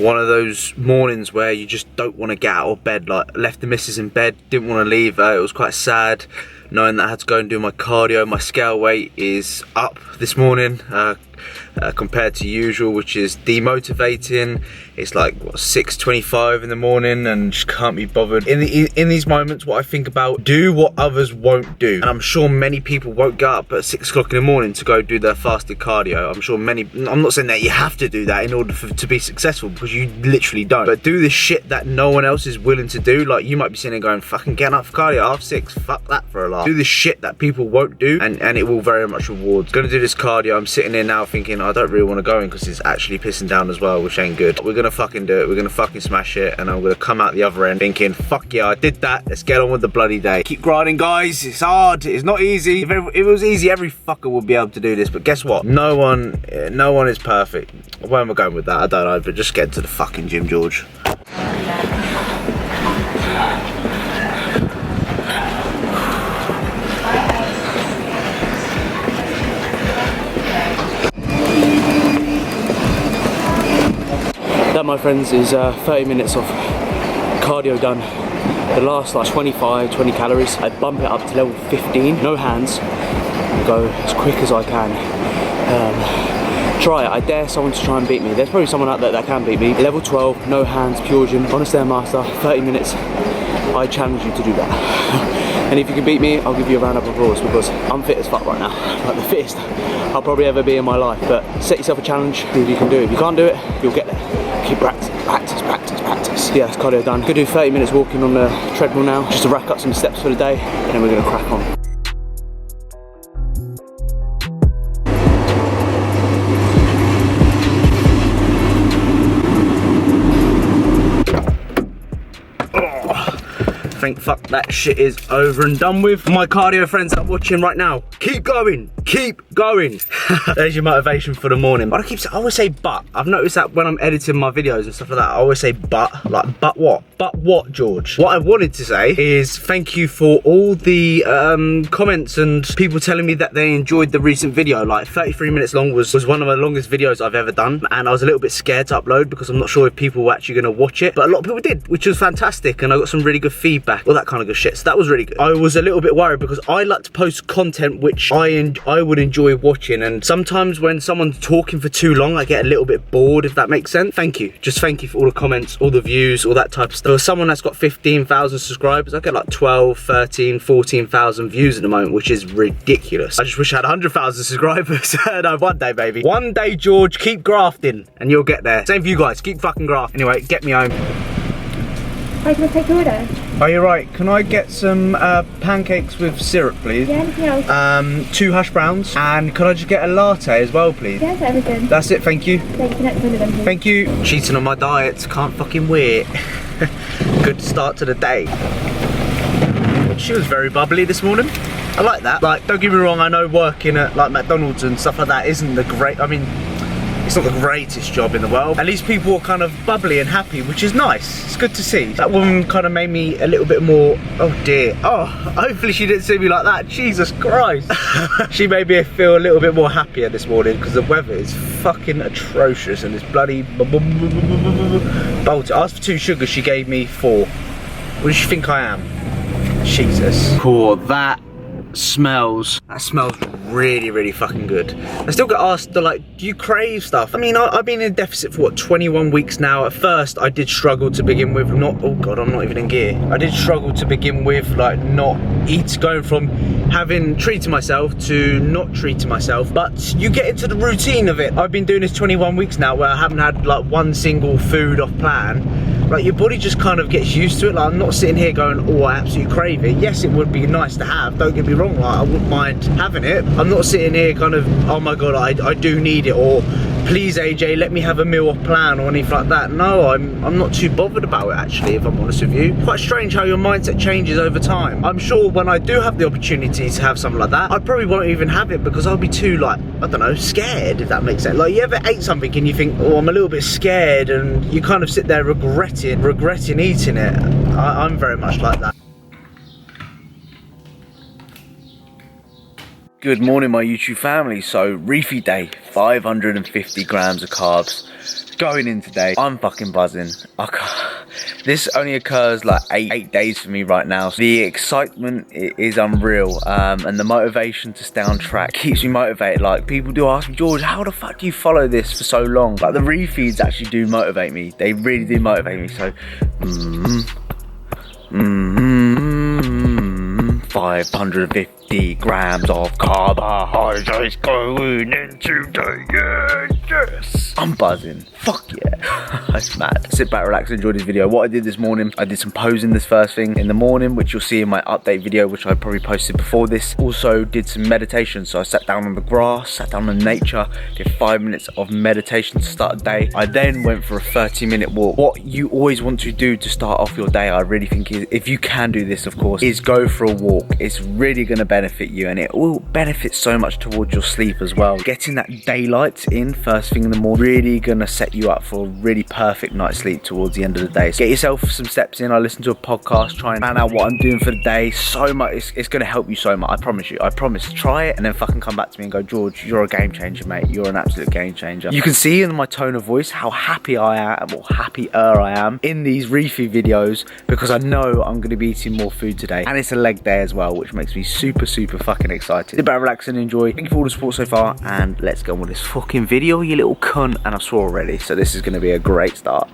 one of those mornings where you just don't want to get out of bed. Like, left the missus in bed, didn't want to leave her. It was quite sad knowing that I had to go and do my cardio. My scale weight is up this morning compared to usual, which is demotivating. It's like, what, 6:25 in the morning, and just can't be bothered. In these moments, what I think about, do what others won't do. And I'm sure many people won't get up at 6 o'clock in the morning to go do their fasted cardio. I'm sure I'm not saying that you have to do that in order to be successful, because you literally don't. But do the shit that no one else is willing to do. Like, you might be sitting there going, fucking getting up for cardio, 6:30, fuck that for a laugh. Do the shit that people won't do, and it will very much reward. Gonna do this cardio. I'm sitting here now thinking, I don't really want to go in because it's actually pissing down as well, which ain't good. We're gonna fucking do it. We're gonna fucking smash it, and I'm gonna come out the other end thinking, fuck yeah, I did that. Let's get on with the bloody day. Keep grinding, guys. It's hard. It's not easy. If it was easy, every fucker would be able to do this. But guess what? No one is perfect. Where am I going with that? I don't know. But just get to the fucking gym, George. That, my friends, is 30 minutes of cardio done. The last like 20 calories. I bump it up to level 15, no hands, and go as quick as I can. Try it. I dare someone to try and beat me. There's probably someone out there that can beat me. Level 12, no hands, pure gym, on a Stairmaster, 30 minutes. I challenge you to do that. And if you can beat me, I'll give you a round of applause, because I'm fit as fuck right now. Like the fittest I'll probably ever be in my life. But set yourself a challenge, see if you can do it. If you can't do it, you'll get there. Keep practicing. Yeah, it's cardio done. Gonna do 30 minutes walking on the treadmill now, just to rack up some steps for the day, and then we're gonna crack on. Thank fuck that shit is over and done with. My cardio friends that are watching right now, keep going, keep going. There's your motivation for the morning. But I always say but. I've noticed that when I'm editing my videos and stuff like that, I always say but. Like, but what? But what, George? What I wanted to say is thank you for all the comments and people telling me that they enjoyed the recent video. Like, 33 minutes long was one of the longest videos I've ever done, and I was a little bit scared to upload because I'm not sure if people were actually going to watch it, but a lot of people did, which was fantastic, and I got some really good feedback, all that kind of good shit, so that was really good. I was a little bit worried because I like to post content which I would enjoy watching, and sometimes when someone's talking for too long, I get a little bit bored, if that makes sense. Thank you, just thank you for all the comments, all the views, all that type of stuff. For someone that's got 15,000 subscribers, I get like 12, 13, 14,000 views at the moment, which is ridiculous. I just wish I had 100,000 subscribers. No, one day, baby. One day, George, keep grafting and you'll get there. Same for you guys, keep fucking grafting. Anyway, get me home. Hi, can I take your order? Oh, you're right. Can I get some pancakes with syrup, please? Yeah, anything else? 2 hash browns. And can I just get a latte as well, please? Yeah, everything. That's it, thank you. Thank you, next one of them, please. Thank you. Cheating on my diet, can't fucking wait. Good start to the day. She was very bubbly this morning. I like that. Like, don't get me wrong, I know working at like McDonald's and stuff like that isn't the great, I mean, it's not the greatest job in the world. At least people are kind of bubbly and happy, which is nice. It's good to see. That woman kind of made me a little bit more, oh dear. Oh, hopefully she didn't see me like that. Jesus Christ. She made me feel a little bit more happier this morning because the weather is fucking atrocious and it's bloody bolted. I asked for 2 sugars, she gave me 4. What does she think I am? Jesus. Cool, that smells really, really fucking good. I still get asked, like, do you crave stuff? I mean, I've been in deficit for what, 21 weeks now. At first I did struggle to begin with, oh god, I'm not even in gear. I did struggle to begin with, like, not eat, going from having treated myself to not treating myself, but you get into the routine of it. I've been doing this 21 weeks now where I haven't had like one single food off plan. Like, your body just kind of gets used to it. Like, I'm not sitting here going, oh, I absolutely crave it. Yes, it would be nice to have, don't get me wrong, like, I wouldn't mind having it. I'm not sitting here kind of, oh my god, I do need it, or please AJ, let me have a meal off plan, or anything like that. No, I'm not too bothered about it, actually, if I'm honest with you. Quite strange how your mindset changes over time. I'm sure when I do have the opportunity to have something like that, I probably won't even have it because I'll be too, like, I don't know, scared, if that makes sense. Like, you ever ate something and you think, oh, I'm a little bit scared, and you kind of sit there regretting eating it. I'm very much like that. Good morning, my YouTube family. So, Reefy day, 550 grams of carbs. going in today. I'm fucking buzzing. This only occurs like eight days for me right now. So the excitement is unreal, and the motivation to stay on track keeps me motivated. Like, people do ask me, George, how the fuck do you follow this for so long? Like, the refeeds actually do motivate me. They really do motivate me. So 550 grams of carbohydrates going into the yes. I'm buzzing. Fuck yeah. That's mad. Sit back, relax, and enjoy this video. What I did this morning, I did some posing this first thing in the morning, which you'll see in my update video, which I probably posted before this. Also did some meditation. So I sat down on the grass, sat down in nature, did 5 minutes of meditation to start the day. I then went for a 30-minute walk. What you always want to do to start off your day, I really think, is, if you can do this, of course, is go for a walk. It's really going to benefit you, and it will benefit so much towards your sleep as well. Getting that daylight in first thing in the morning, really going to set you up for a really perfect night's sleep towards the end of the day. So get yourself some steps in. I listen to a podcast, try and plan out what I'm doing for the day. So much, it's going to help you so much. I promise you. I promise. Try it and then fucking come back to me and go, George, you're a game changer, mate. You're an absolute game changer. You can see in my tone of voice how happy I am, or happier I am in these refeed videos, because I know I'm going to be eating more food today, and it's a leg day as well, which makes me super fucking excited. Sit back, relax, and enjoy. Thank you for all the support so far, and let's go on with this fucking video, you little cunt. And I swore already, so this is going to be a great start.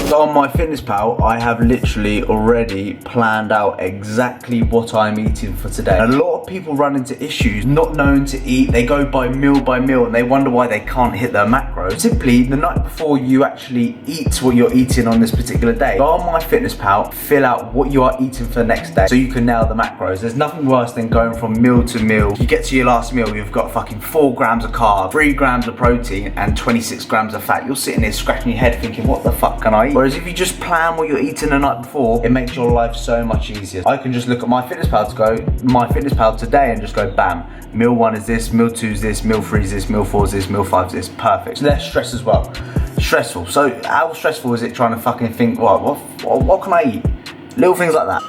So on my fitness pal, I have literally already planned out exactly what I'm eating for today. And a lot of people run into issues not knowing to eat. They go by meal, and they wonder why they can't hit their macros. Simply, the night before you actually eat what you're eating on this particular day, go on my fitness pal, fill out what you are eating for the next day so you can nail the macros. There's nothing worse than going from meal to meal. You get to your last meal, you've got fucking 4 grams of carb, 3 grams of protein, and 26 grams of fat. You're sitting there scratching your head thinking, what the fuck can I eat? Whereas if you just plan what you're eating the night before, it makes your life so much easier. I can just look at my fitness pal today and just go bam. Meal 1 is this, meal 2 is this, meal 3 is this, meal 4 is this, meal 5 is this. Perfect. So less stress as well. Stressful. So how stressful is it trying to fucking think, what can I eat? Little things like that.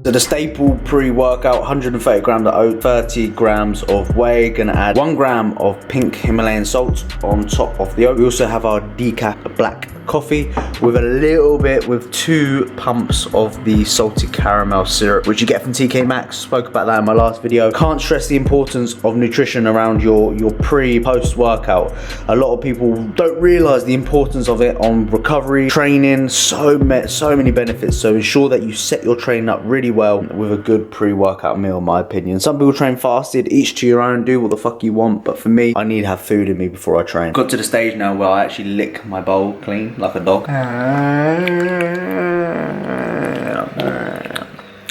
So the staple pre-workout, 130 grams of oat, 30 grams of whey. Gonna add 1 gram of pink Himalayan salt on top of the oat. We also have our decaf black coffee with 2 pumps of the salted caramel syrup, which you get from TK Maxx. Spoke about that in my last video. Can't stress the importance of nutrition around your pre-post workout. A lot of people don't realize the importance of it on recovery, training, so many benefits. So ensure that you set your training up really well with a good pre-workout meal, in my opinion. Some people train fasted, each to your own, do what the fuck you want, but for me, I need to have food in me before I train. Got to the stage now where I actually lick my bowl clean like a dog.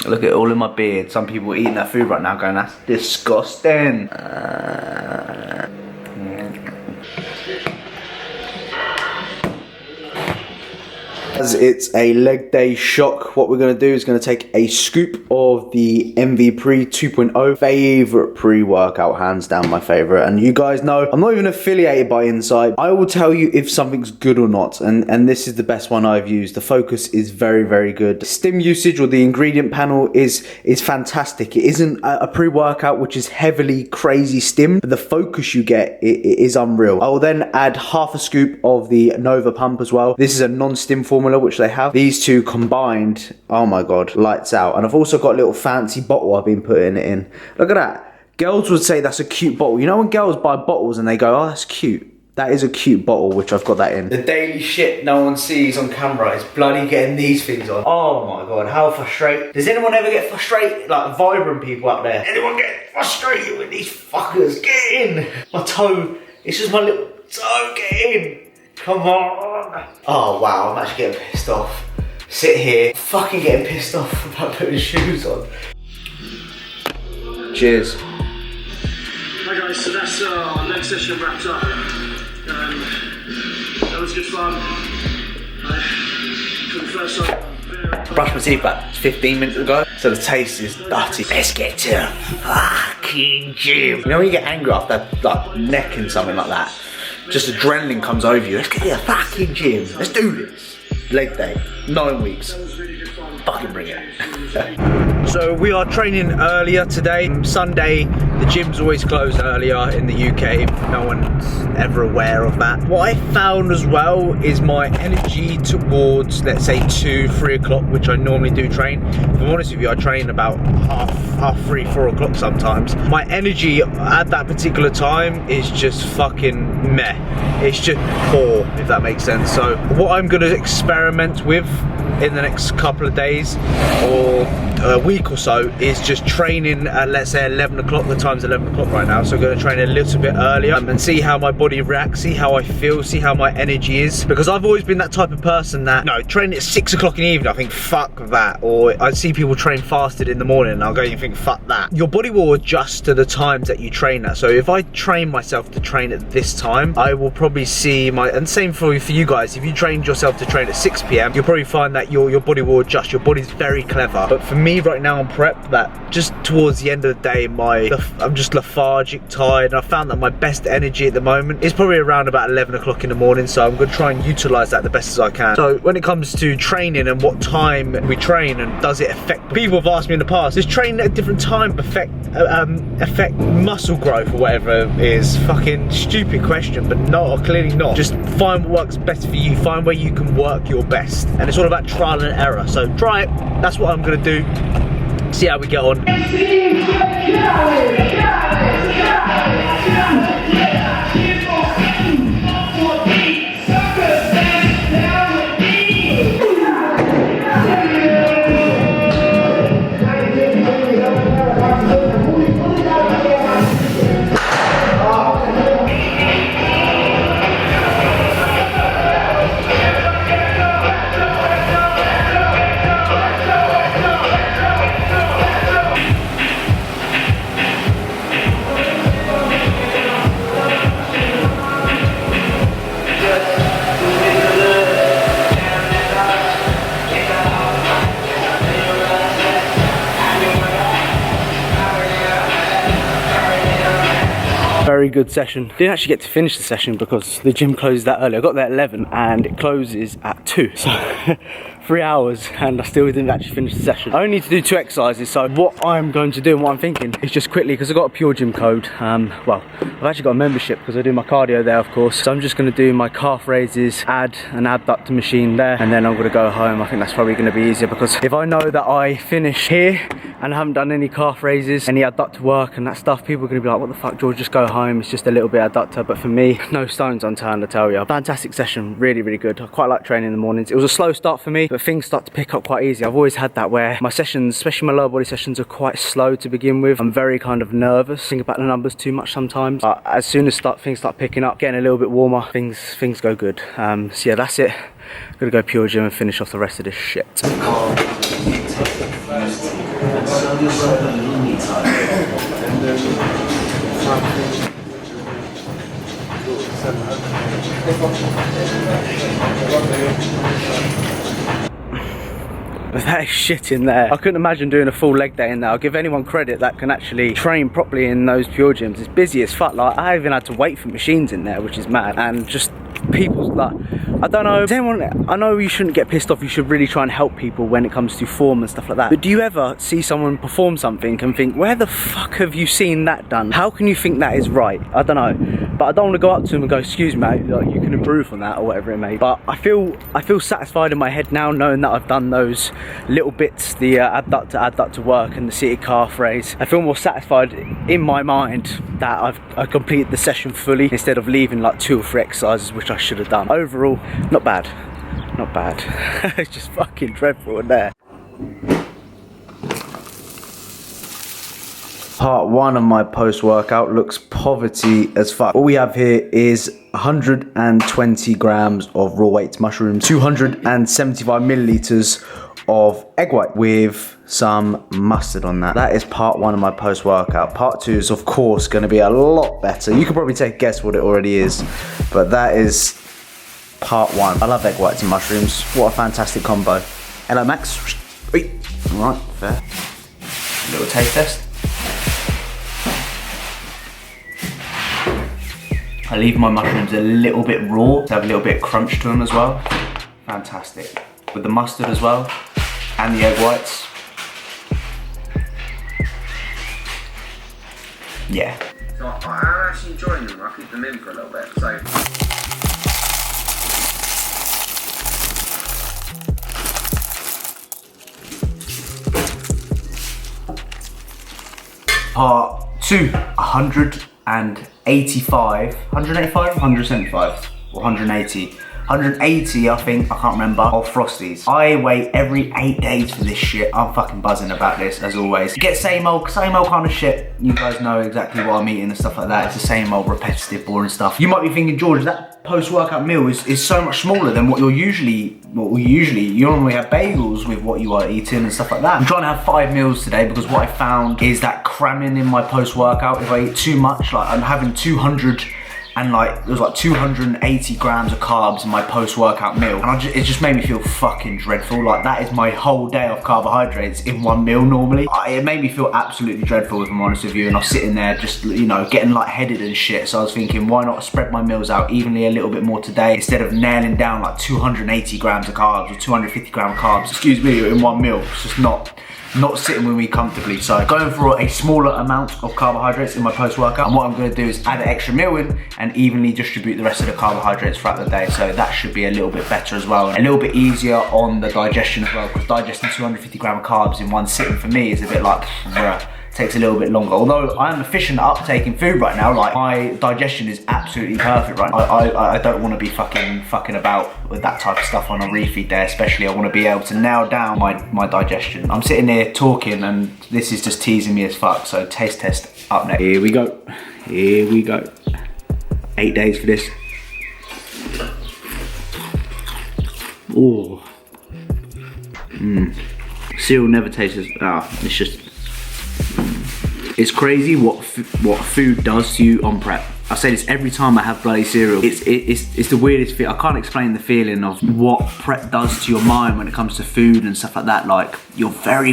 Look at it all in my beard. Some people eating that food right now going, that's disgusting. As it's a leg day shock, what we're going to do is going to take a scoop of the MV Pre 2.0. Favorite pre-workout, hands down my favorite. And you guys know I'm not even affiliated by Insight. I will tell you if something's good or not, and this is the best one I've used. The focus is very good. The stim usage, or the ingredient panel, is fantastic. It isn't a pre-workout which is heavily crazy stim, but the focus you get is unreal. I will then add half a scoop of the Nova Pump as well. This is a non-stim formula which they have. These two combined, oh my god, lights out. And I've also got a little fancy bottle I've been putting it in. Look at that. Girls would say that's a cute bottle. You know when girls buy bottles and they go, oh, that's cute. That is a cute bottle, which I've got that in. The daily shit no one sees on camera is bloody getting these things on. Oh my god, how frustrating. Does anyone ever get frustrated? Like vibrant people out there. Anyone get frustrated with these fuckers? Get in. My toe, it's just my little toe, get in. Come on. Oh wow, I'm actually getting pissed off. Sit here, fucking getting pissed off about putting shoes on. Cheers. Hi guys, so that's our next session wrapped up. That was good fun. For the first time. Brushed my teeth about 15 minutes ago, so the taste is dirty. Let's get to the fucking gym. You know when you get angry after like necking something like that? just adrenaline comes over you. Let's get to the fucking gym. Let's do this. Leg day, 9 weeks. Fucking bring it. So we are training earlier today. Sunday, the gym's always closed earlier in the UK. No one's ever aware of that. What I found as well is my energy towards, let's say 2, 3 o'clock, which I normally do train. If I'm honest with you, I train about half 3, 4 o'clock sometimes. My energy at that particular time is just fucking meh. It's just poor, if that makes sense. So what I'm gonna experiment with in the next couple of days or a week or so is just training at, let's say, 11 o'clock. The time's 11 o'clock right now, so I'm going to train a little bit earlier and see how my body reacts, see how I feel, see how my energy is, because I've always been that type of person that, no, training at 6 o'clock in the evening, I think fuck that. Or I see people train fasted in the morning and I'll go and think fuck that. Your body will adjust to the times that you train at. So if I train myself to train at this time, I will probably see my, and same for you guys, if you trained yourself to train at 6 p.m, you'll probably find that your body will adjust. Your body's very clever. But for me right now, I'm prepped that just towards the end of the day, I'm just lethargic, tired, and I found that my best energy at the moment is probably around about 11 o'clock in the morning, so I'm going to try and utilize that the best as I can. So when it comes to training and what time we train and does it affect, people have asked me in the past, does training at a different time affect muscle growth or whatever it is? Fucking stupid question, but no, clearly not. Just find what works best for you, find where you can work your best, and it's all about trial and error. So try it, that's what I'm going to do. See how we get on. Very good session. Didn't actually get to finish the session because the gym closed that early. I got there at 11 and it closes at 2. So 3 hours and I still didn't actually finish the session. I only need to do 2 exercises, so what I'm going to do and what I'm thinking is just quickly, because I've got a Pure Gym code, well, I've actually got a membership because I do my cardio there, of course, so I'm just going to do my calf raises, add an abductor machine there, and then I'm going to go home. I think that's probably going to be easier, because if I know that I finish here and I haven't done any calf raises, any abductor work and that stuff, people are going to be like, what the fuck, George, just go home, it's just a little bit abductor. But for me, no stones unturned, I tell you. Fantastic session, really, really good. I quite like training in the mornings. It was a slow start for me, but things start to pick up quite easy. I've always had that where my sessions, especially my lower body sessions, are quite slow to begin with. I'm very kind of nervous, think about the numbers too much sometimes, but as soon as things start picking up, getting a little bit warmer, things go good. So yeah, that's it. I'm gonna go Pure Gym and finish off the rest of this shit. That is shit in there. I couldn't imagine doing a full leg day in there. I'll give anyone credit that can actually train properly in those Pure Gyms. It's busy as fuck. Like, I even had to wait for machines in there, which is mad. And just people's, like, I don't know, does anyone, I know you shouldn't get pissed off, you should really try and help people when it comes to form and stuff like that, but do you ever see someone perform something and think, where the fuck have you seen that done? How can you think that is right? I don't know, but I don't want to go up to them and go, excuse me mate, like, you can improve on that or whatever it may be. But I feel satisfied in my head now knowing that I've done those little bits, the adductor work and the seated calf raise. I feel more satisfied in my mind that I completed the session fully instead of leaving like 2 or 3 exercises which I should have done. Overall, not bad, not bad. It's just fucking dreadful in there. Part 1 of my post-workout looks poverty as fuck. All we have here is 120 grams of raw weight mushrooms, 275 milliliters of egg white with some mustard on that. That is part 1 of my post-workout. Part 2 is of course going to be a lot better. You can probably take a guess what it already is, but that is part 1. I love egg whites and mushrooms. What a fantastic combo. Hello Max. Alright, fair. Little taste test. I leave my mushrooms a little bit raw to have a little bit of crunch to them as well. Fantastic. With the mustard as well, and the egg whites. Yeah. So I'm actually enjoying them. I keep them in for a little bit. So. Part 2, 185, 175, or 180. 180, I think, I can't remember, of Frosties. I wait every 8 days for this shit. I'm fucking buzzing about this, as always. Get same old kind of shit. You guys know exactly what I'm eating and stuff like that. It's the same old repetitive, boring stuff. You might be thinking, George, that post-workout meal is so much smaller than what you normally have bagels with what you are eating and stuff like that. I'm trying to have 5 meals today because what I found is that cramming in my post-workout, if I eat too much, like I'm having 200 and like there was like 280 grams of carbs in my post-workout meal, and it just made me feel fucking dreadful. Like that is my whole day of carbohydrates in one meal normally. It made me feel absolutely dreadful, if I'm honest with you, and I was sitting there just, you know, getting lightheaded and shit. So I was thinking, why not spread my meals out evenly a little bit more today instead of nailing down like 280 grams of carbs or 250 grams of carbs, excuse me, in one meal. It's just not sitting with me comfortably. So going for a smaller amount of carbohydrates in my post-workout, and what I'm going to do is add an extra meal in and evenly distribute the rest of the carbohydrates throughout the day. So that should be a little bit better as well, and a little bit easier on the digestion as well, because digesting 250 grams of carbs in one sitting for me is a bit like, bruh. Takes a little bit longer. Although I am efficient at uptaking food right now, like my digestion is absolutely perfect right now. I don't want to be fucking about with that type of stuff on a refeed day, especially. I want to be able to nail down my digestion. I'm sitting here talking and this is just teasing me as fuck. So taste test up next. Here we go. Here we go. 8 days for this. Oh. Cereal never tastes as, it's just, it's crazy what food does to you on prep. I say this every time I have bloody cereal. It's the weirdest feel. I can't explain the feeling of what prep does to your mind when it comes to food and stuff like that. Like, you're very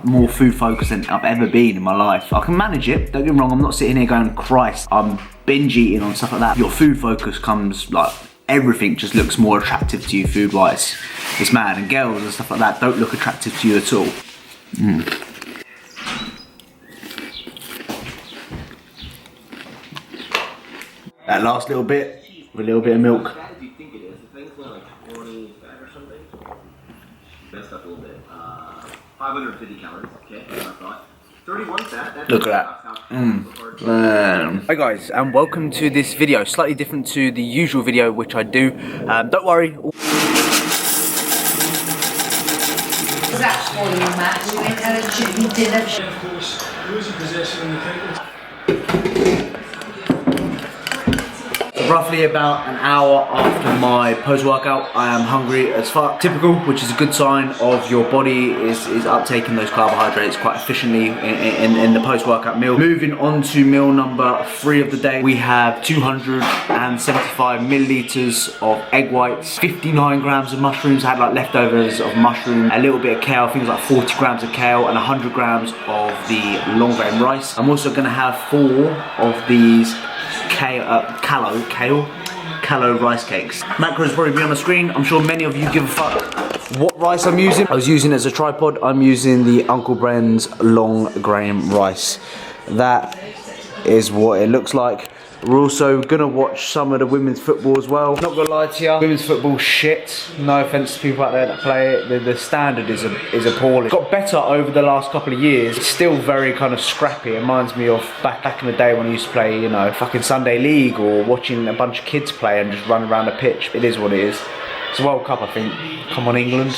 more food focused than I've ever been in my life. I can manage it, don't get me wrong. I'm not sitting here going, Christ, I'm binge eating on stuff like that. Your food focus comes, like, everything just looks more attractive to you food wise. It's mad. And girls and stuff like that don't look attractive to you at all. That last little bit with a little bit of milk. How bad do you think it is? The thing's like 45 or something. Messed up a little bit. 550 calories. Okay, that's what I thought. 31 fat. Look at that. Hi guys, and welcome to this video. Slightly different to the usual video which I do. Don't worry. That's for you, Matt. We went out and chicken dinner. Of course, losing possession in the title. Roughly about an hour after my post-workout, I am hungry as fuck. Typical, which is a good sign of your body is uptaking those carbohydrates quite efficiently in the post-workout meal. Moving on to meal number 3 of the day, we have 275 milliliters of egg whites, 59 grams of mushrooms. I had like leftovers of mushroom, a little bit of kale, I think it was like 40 grams of kale, and 100 grams of the long grain rice. I'm also gonna have 4 of these callow rice cakes. Macros probably be on the screen. I'm sure many of you give a fuck what rice I'm using. I was using it as a tripod. I'm using the Uncle Bren's long grain rice. That is what it looks like. We're also gonna watch some of the women's football as well. Not gonna lie to you, women's football shit. No offense to people out there that play it. The standard is appalling. It's got better over the last couple of years. It's still very kind of scrappy. It reminds me of back in the day when I used to play, you know, fucking Sunday League or watching a bunch of kids play and just run around the pitch. It is what it is. It's a World Cup, I think. Come on, England.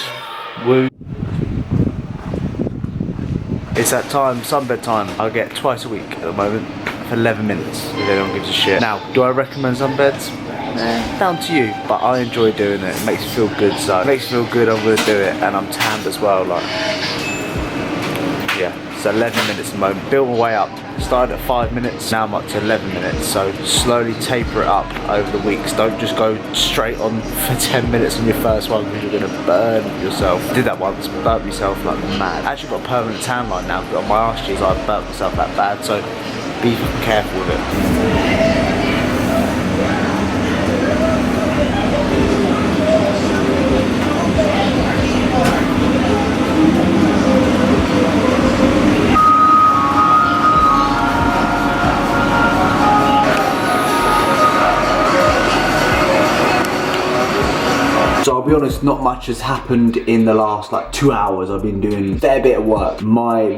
Woo. It's that time, sunbed time. I get twice a week at the moment. 11 minutes if anyone gives a shit. Now, do I recommend sunbeds? Down to you, but I enjoy doing it. It makes me feel good, so it makes me feel good, I'm gonna do it, and I'm tanned as well, like. Yeah, it's 11 minutes at the moment. Built my way up. Started at 5 minutes, now I'm up to 11 minutes, so slowly taper it up over the weeks. Don't just go straight on for 10 minutes on your first one because you're gonna burn yourself. I did that once, burnt myself like mad. I actually got a permanent tan line now, but on my arse cheeks I burnt myself that bad, so be careful with it. honest, not much has happened in the last like 2 hours. I've been doing a fair bit of work.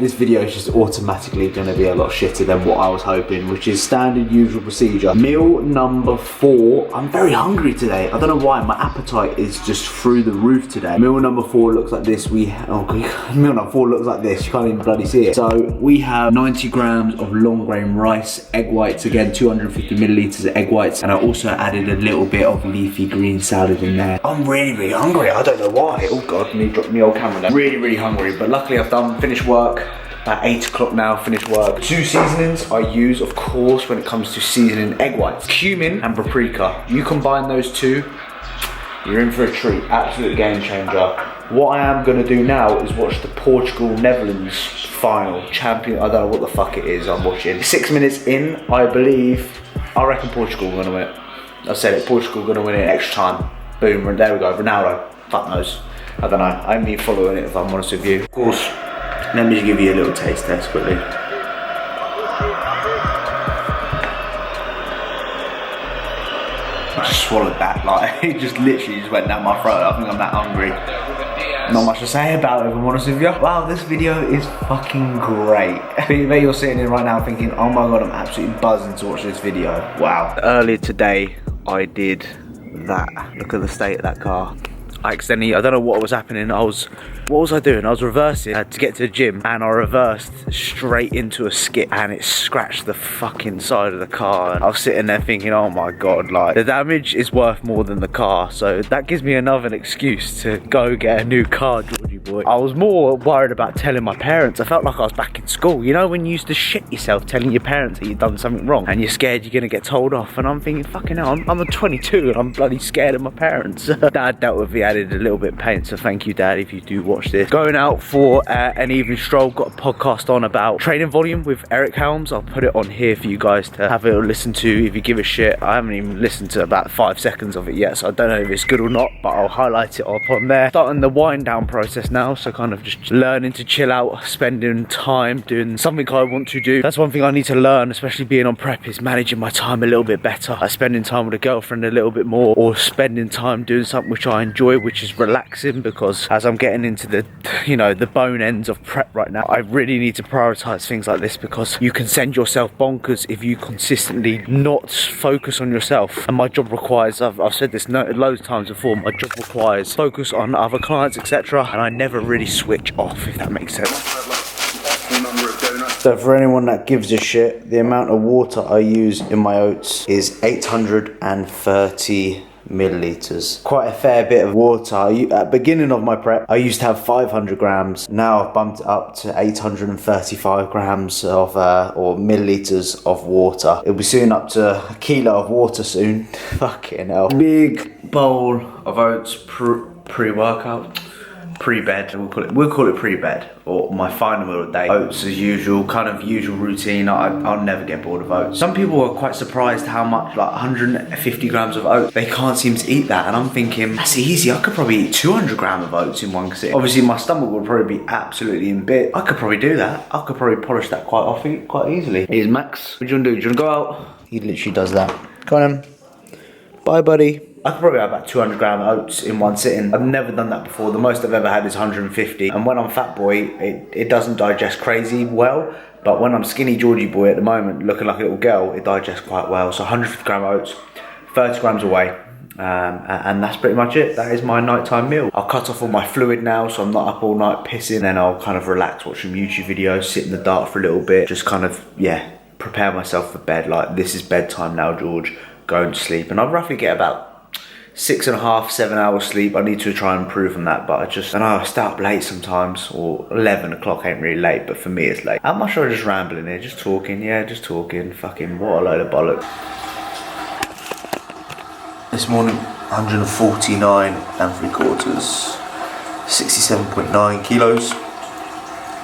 This video is just automatically going to be a lot shitter than what I was hoping, which is standard usual procedure. Meal number 4. I'm very hungry today. I don't know why. My appetite is just through the roof today. Meal number 4 looks like this. Meal number 4 looks like this. You can't even bloody see it. So we have 90 grams of long grain rice, egg whites, again 250 milliliters of egg whites, and I also added a little bit of leafy green salad in there. I'm really hungry. I don't know why. Oh god, me dropped my old camera there. Really hungry, but luckily I've done finished work. About 8 o'clock now, finished work. 2 seasonings I use, of course, when it comes to seasoning egg whites. Cumin and paprika. You combine those two, you're in for a treat. Absolute game changer. What I am gonna do now is watch the Portugal-Netherlands final. Champion, I don't know what the fuck it is I'm watching. 6 minutes in, I reckon Portugal are gonna win it. I said it, Portugal are gonna win it extra time. Boom, there we go, Ronaldo. Fuck knows. I don't know, I haven't been following it if I'm honest with you. Of course, let me just give you a little taste test quickly. I just swallowed that, like, it just literally just went down my throat. I think I'm that hungry. Not much to say about it, if I'm honest with you. Wow, this video is fucking great. I bet you're sitting in right now thinking, oh my god, I'm absolutely buzzing to watch this video. Wow. Earlier today, I did that. Look at the state of that car. I accidentally, I don't know what was happening. What was I doing? I was reversing to get to the gym, and I reversed straight into a skip, and it scratched the fucking side of the car. And I was sitting there thinking, oh my god, like, the damage is worth more than the car. So that gives me another excuse to go get a new car, Georgie boy. I was more worried about telling my parents. I felt like I was back in school. You know when you used to shit yourself telling your parents that you've done something wrong, and you're scared you're gonna get told off. And I'm thinking, fucking hell, I'm a 22 and I'm bloody scared of my parents. Dad dealt with the added a little bit of pain, so thank you, Dad, if you do watch this. Going out for an evening stroll. Got a podcast on about training volume with Eric Helms. I'll put it on here for you guys to have a listen to if you give a shit. I haven't even listened to about 5 seconds of it yet, so I don't know if it's good or not, but I'll highlight it up on there. Starting the wind down process now, so kind of just learning to chill out, spending time doing something I want to do. That's one thing I need to learn, especially being on prep, is managing my time a little bit better. Spending time with a girlfriend a little bit more, or spending time doing something which I enjoy, which is relaxing, because as I'm getting into the, you know, the bone ends of prep right now, I really need to prioritize things like this, because you can send yourself bonkers if you consistently not focus on yourself. And my job requires, I've said this loads of times before, my job requires focus on other clients, etc., and I never really switch off, if that makes sense. So for anyone that gives a shit, the amount of water I use in my oats is 830 milliliters. Quite a fair bit of water. At beginning of my prep, I used to have 500 grams. Now I've bumped it up to 835 grams of or milliliters of water. It'll be soon up to a kilo of water soon. Fucking hell. Big bowl of oats pre-workout. Pre-bed, we'll call it pre-bed, or my final meal of the day. Oats as usual, kind of usual routine. I'll never get bored of oats. Some people are quite surprised how much, like 150 grams of oats, they can't seem to eat that, and I'm thinking, that's easy. I could probably eat 200 grams of oats in one sit. Obviously my stomach would probably be absolutely in bits. I could probably do that. I could probably polish that quite easily. Here's Max. What do you want to do? Do you want to go out? He literally does that. Come on. Bye, buddy. I could probably have about 200 gram of oats in one sitting. I've never done that before. The most I've ever had is 150. And when I'm fat boy, it doesn't digest crazy well. But when I'm skinny Georgie boy at the moment, looking like a little girl, it digests quite well. So 150 gram of oats, 30 grams away. And that's pretty much it. That is my nighttime meal. I'll cut off all my fluid now, so I'm not up all night pissing. Then I'll kind of relax, watch some YouTube videos, sit in the dark for a little bit. Just kind of, yeah, prepare myself for bed. Like, this is bedtime now, George. Going to sleep. And I'll roughly get about 6.5, 7 hours sleep. I need to try and improve on that, but I stay up late sometimes, or 11 o'clock ain't really late, but for me it's late. How much am I just rambling here? Just talking, yeah, just talking. Fucking what a load of bollocks. This morning, 149 3/4, 67.9 kilos,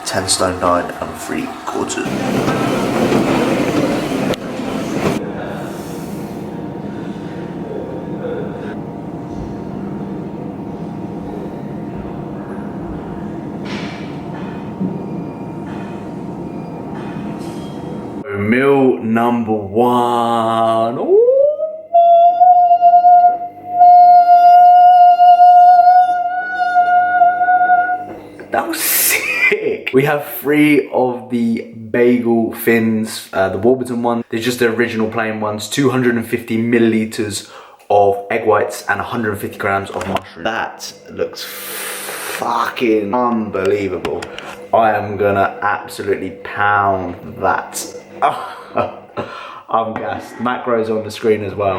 10 stone 9 3/4. Meal number 1. Ooh. That was sick. We have 3 of the bagel fins, the Warburton one. They're just the original plain ones. 250 milliliters of egg whites and 150 grams of mushroom. That looks fucking unbelievable. I am gonna absolutely pound that. I'm gassed. Macros on the screen as well.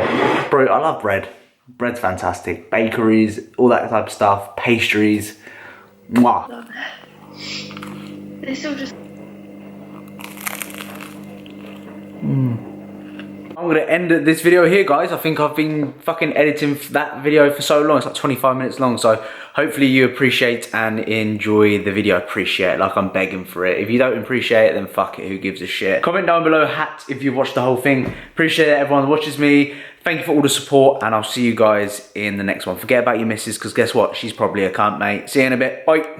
Bro, I love bread. Bread's fantastic. Bakeries, all that type of stuff. Pastries. Mwah. Love it. They still just. I'm gonna end this video here, guys. I think I've been fucking editing that video for so long. It's like 25 minutes long. So hopefully you appreciate and enjoy the video. Appreciate it, like I'm begging for it. If you don't appreciate it, then fuck it, who gives a shit? Comment down below hat if you've watched the whole thing. Appreciate it, everyone that watches me. Thank you for all the support, and I'll see you guys in the next one. Forget about your missus, because guess what? She's probably a cunt, mate. See you in a bit. Bye.